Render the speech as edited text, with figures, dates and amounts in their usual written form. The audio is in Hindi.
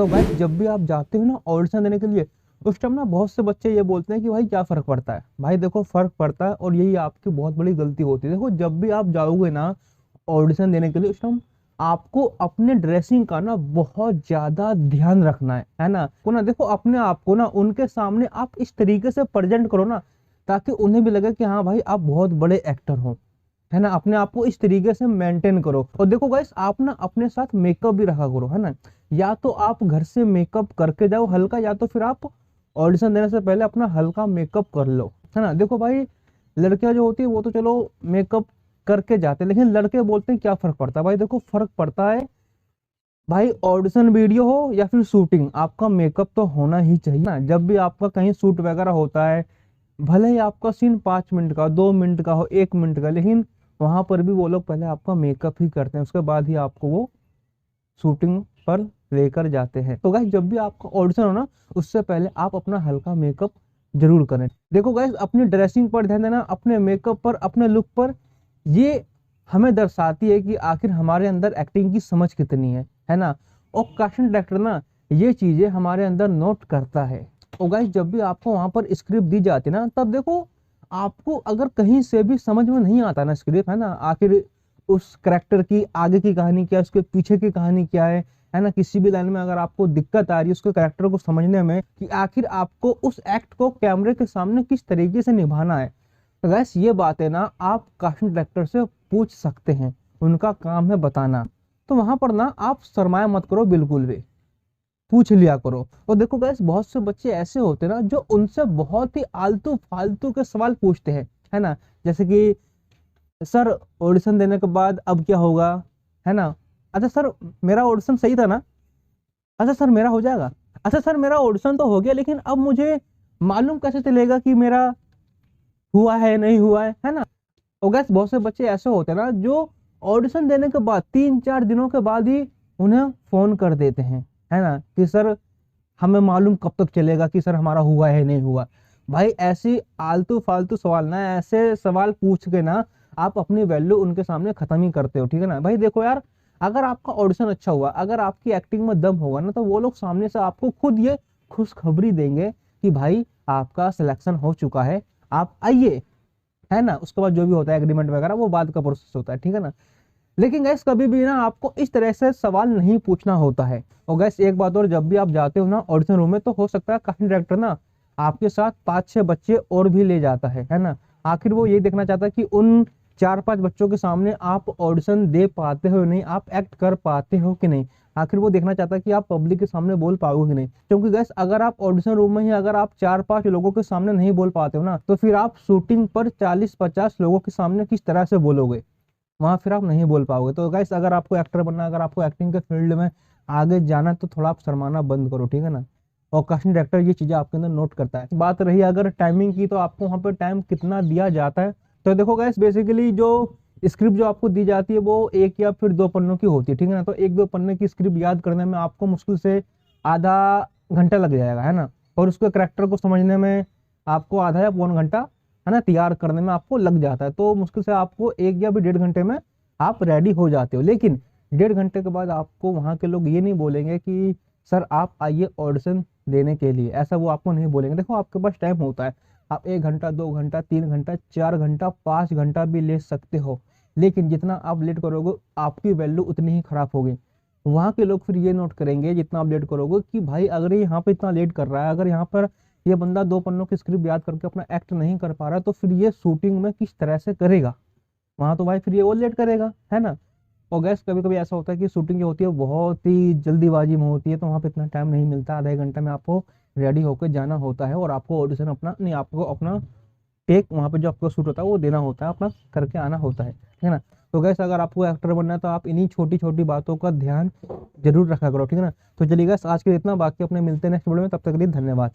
तो गाइस जब भी आप जाते हो ना ऑडिशन देने के लिए, उस टाइम ना बहुत से बच्चे ये बोलते हैं कि भाई क्या फर्क पड़ता है। भाई देखो फर्क पड़ता है, और यही आपकी बहुत बड़ी गलती होती है। देखो जब भी आप जाओगे ना ऑडिशन देने के लिए, उस टाइम आपको अपने ड्रेसिंग का ना बहुत ज्यादा ध्यान रखना है ना। को ना देखो अपने आप को ना उनके सामने आप इस तरीके से प्रेजेंट करो ना, ताकि उन्हें भी लगे कि हाँ भाई आप बहुत बड़े एक्टर हो, है ना। अपने आप को इस तरीके से मेंटेन करो। और देखो गाइस आप ना अपने साथ मेकअप भी रखा करो, है ना। या तो आप घर से मेकअप करके जाओ हल्का, या तो फिर आप ऑडिशन देने से पहले अपना हल्का मेकअप कर लो, है ना। देखो भाई लड़कियां जो होती है वो तो चलो मेकअप करके जाते हैं, लेकिन लड़के बोलते हैं क्या फर्क पड़ता है। भाई देखो फर्क पड़ता है। भाई ऑडिशन वीडियो हो या फिर शूटिंग, आपका मेकअप तो होना ही चाहिए ना। जब भी आपका कहीं शूट वगैरह होता है, भले ही आपका सीन 5 मिनट का, 2 मिनट का हो, 1 मिनट का, लेकिन वहां पर भी वो लोग पहले आपका मेकअप ही करते हैं, उसके बाद ही आपको वो शूटिंग पर लेकर जाते हैं। तो गाइस जब भी आपका ऑडिशन हो ना, उससे पहले आप अपना हल्का मेकअप जरूर करें। देखो गाइस अपनी ड्रेसिंग पर ध्यान देना, अपने मेकअप पर, अपने लुक पर। ये हमें दर्शाती है कि आखिर हमारे अंदर एक्टिंग की समझ कितनी है ना। और कास्टिंग डायरेक्टर ना ये चीजें हमारे अंदर नोट करता है। और गाइस जब भी आपको वहां पर स्क्रिप्ट दी जाती है ना, तब देखो आपको अगर कहीं से भी समझ में नहीं आता ना स्क्रिप्ट, है ना, आखिर उस करेक्टर की आगे की कहानी क्या है, उसके पीछे की कहानी क्या है ना। किसी भी लाइन में अगर आपको दिक्कत आ रही है उसके करेक्टर को समझने में, कि आखिर आपको उस एक्ट को कैमरे के सामने किस तरीके से निभाना है, तो गैस ये बातें ना आप कास्टिंग डायरेक्टर से पूछ सकते हैं। उनका काम है बताना। तो वहां पर ना आप शर्माया मत करो बिल्कुल भी, पूछ लिया करो। और देखो गैस बहुत से बच्चे ऐसे होते हैं ना जो उनसे बहुत ही आलतू फालतू के सवाल पूछते हैं, है ना। जैसे कि सर ऑडिशन देने के बाद अब क्या होगा, है ना। अच्छा सर मेरा ऑडिशन सही था ना, अच्छा सर मेरा हो जाएगा, अच्छा सर मेरा ऑडिशन तो हो गया, लेकिन अब मुझे मालूम कैसे चलेगा कि मेरा हुआ है नहीं हुआ है ना। और गैस बहुत से बच्चे ऐसे होते हैं ना जो ऑडिशन देने के बाद 3-4 दिनों के बाद ही उन्हें फोन कर देते हैं, है ना, कि सर हमें मालूम कब तक चलेगा कि सर हमारा हुआ है नहीं हुआ। भाई ऐसी आलतू फालतू सवाल ना, ऐसे सवाल पूछ के ना आप अपनी वैल्यू उनके सामने खत्म ही करते हो, ठीक है ना। भाई देखो यार अगर आपका ऑडिशन अच्छा हुआ, अगर आपकी एक्टिंग में दम होगा ना, तो वो लोग सामने से आपको खुद ये खुशखबरी देंगे कि भाई आपका सिलेक्शन हो चुका है, आप आइए, है ना। उसके बाद जो भी होता है एग्रीमेंट वगैरह वो बाद का प्रोसेस होता है, ठीक है ना। लेकिन गैस कभी भी ना आपको इस तरह से सवाल नहीं पूछना होता है। और गैस एक बात और, जब भी आप जाते हो ना ऑडिशन रूम में, तो हो सकता है कास्टिंग डायरेक्टर ना आपके साथ 5-6 बच्चे और भी ले जाता है ना। आखिर वो ये देखना चाहता है कि उन 4-5 बच्चों के सामने आप ऑडिशन दे पाते हो नहीं, आप एक्ट कर पाते हो कि नहीं। आखिर वो देखना चाहता है कि आप पब्लिक के सामने बोल पाओगे कि नहीं। क्योंकि गैस अगर आप ऑडिशन रूम में ही अगर आप 4-5 लोगों के सामने नहीं बोल पाते हो ना, तो फिर आप शूटिंग पर 40-50 लोगों के सामने किस तरह से बोलोगे, वहां फिर आप नहीं बोल पाओगे। तो गाइस अगर आपको एक्टर बनना, अगर आपको एक्टिंग के फील्ड में आगे जाना, तो थोड़ा आप शर्माना बंद करो, ठीक है ना। और कास्टिंग डायरेक्टर ये चीजें आपके अंदर नोट करता है। बात रही अगर टाइमिंग की, तो आपको वहां पर टाइम कितना दिया जाता है, तो देखो गाइस बेसिकली जो स्क्रिप्ट जो आपको दी जाती है वो 1 या फिर 2 पन्नों की होती है, ठीक है ना। तो 1-2 पन्ने की स्क्रिप्ट याद करने में आपको मुश्किल से आधा घंटा लग जाएगा, है ना। और उसके करेक्टर को समझने में आपको आधा या पौन घंटा, है ना, तैयार करने में आपको लग जाता है। तो मुश्किल से आपको 1 या फिर 1.5 घंटे में आप रेडी हो जाते हो। लेकिन 1.5 घंटे के बाद आपको वहां के लोग ये नहीं बोलेंगे कि सर आप आइए ऑडिशन देने के लिए, ऐसा वो आपको नहीं बोलेंगे। देखो आपके पास टाइम होता है, आप 1 घंटा, 2 घंटा, 3 घंटा, 4 घंटा, 5 घंटा भी ले सकते हो। लेकिन जितना आप लेट करोगे आपकी वैल्यू उतनी ही खराब होगी। वहां के लोग फिर ये नोट करेंगे जितना आप लेट करोगे, कि भाई अगर ये यहाँ पे इतना लेट कर रहा है, अगर यहाँ पर ये बंदा 2 पन्नों की स्क्रिप्ट याद करके अपना एक्ट नहीं कर पा रहा, तो फिर ये शूटिंग में किस तरह से करेगा। वहां तो भाई फिर ये और लेट करेगा, है ना। और गैस कभी कभी ऐसा होता है कि शूटिंग जो होती है बहुत ही जल्दीबाजी में होती है, तो वहां पे इतना टाइम नहीं मिलता। आधे घंटे में आपको रेडी होकर जाना होता है, और आपको ऑडिशन अपना नहीं, आपको अपना टेक वहां पे जो आपको शूट होता है वो देना होता है, अपना करके आना होता है ना। तो गैस अगर आपको एक्टर बनना है, तो आप इन्हीं छोटी छोटी बातों का ध्यान जरूर रखा करो, ठीक है ना। तो चलिए गैस आज के लिए इतना, बाकी अपने मिलते हैं नेक्स्ट वीडियो में, तब तक के लिए धन्यवाद।